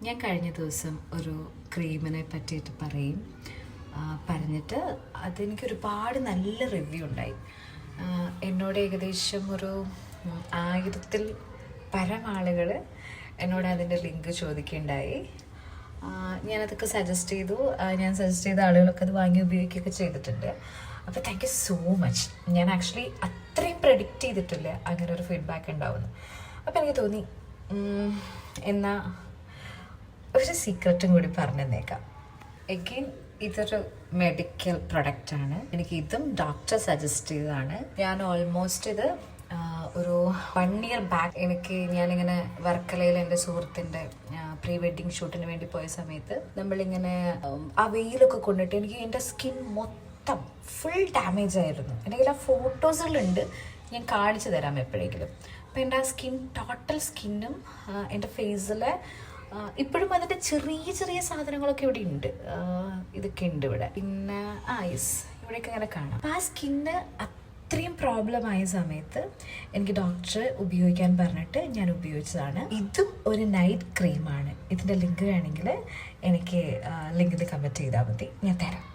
ഞാൻ കഴിഞ്ഞ ദിവസം ഒരു ക്രീമിനെ പറ്റിയിട്ട് പറഞ്ഞിട്ട് അതെനിക്ക് ഒരുപാട് നല്ല റിവ്യൂ ഉണ്ടായി. എന്നോട് ഏകദേശം ഒരു 1000-ൽ പരം ആളുകൾ എന്നോട് അതിൻ്റെ ലിങ്ക് ചോദിക്കുകയുണ്ടായി. ഞാനതൊക്കെ സജസ്റ്റ് ചെയ്തു. ഞാൻ സജസ്റ്റ് ചെയ്ത ആളുകളൊക്കെ അത് വാങ്ങി ഉപയോഗിക്കുകയൊക്കെ ചെയ്തിട്ടുണ്ട്. അപ്പോൾ താങ്ക് യു സോ മച്ച്. ഞാൻ ആക്ച്വലി അത്രയും പ്രെഡിക്റ്റ് ചെയ്തിട്ടില്ല അങ്ങനെ ഒരു ഫീഡ്ബാക്ക് ഉണ്ടാവുന്നു. അപ്പോൾ എനിക്ക് തോന്നി എന്നാൽ ഒരു സീക്രറ്റും കൂടി പറഞ്ഞു തന്നേക്കാം. എഗെയിൻ ഇതൊരു മെഡിക്കൽ പ്രൊഡക്റ്റാണ്. എനിക്ക് ഇതും ഡോക്ടർ സജസ്റ്റ് ചെയ്തതാണ്. ഞാൻ ഓൾമോസ്റ്റ് ഇത് ഒരു 1 year ബാക്ക് ഞാനിങ്ങനെ വർക്കലയിൽ എൻ്റെ സുഹൃത്തിൻ്റെ പ്രീ വെഡിങ് ഷൂട്ടിന് വേണ്ടി പോയ സമയത്ത് നമ്മളിങ്ങനെ ആ വെയിലൊക്കെ കൊണ്ടിട്ട് എനിക്ക് എൻ്റെ സ്കിൻ മൊത്തം ഫുൾ ഡാമേജ് ആയിരുന്നു. എൻ്റെ ആ ഫോട്ടോസുകളുണ്ട്, ഞാൻ കാണിച്ചു തരാം എപ്പോഴെങ്കിലും. അപ്പോൾ എൻ്റെ ആ ടോട്ടൽ സ്കിന്നും എൻ്റെ ഫേസിലെ ഇപ്പോഴും അതിൻ്റെ ചെറിയ ചെറിയ സാധനങ്ങളൊക്കെ ഇവിടെ ഉണ്ട്. ഇതൊക്കെ ഉണ്ട് ഇവിടെ. പിന്നെ യെസ്, ഇവിടെയൊക്കെ ഇങ്ങനെ കാണാം. അപ്പോൾ ആ സ്കിന്ന് അത്രയും പ്രോബ്ലം ആയ സമയത്ത് എനിക്ക് ഡോക്ടർ ഉപയോഗിക്കാൻ പറഞ്ഞിട്ട് ഞാൻ ഉപയോഗിച്ചതാണ്. ഇതും ഒരു നൈറ്റ് ക്രീമാണ്. ഇതിൻ്റെ ലിങ്ക് വേണമെങ്കിൽ എനിക്ക് ലിങ്കിൽ കമൻറ്റ് ചെയ്താൽ മതി, ഞാൻ തരാം.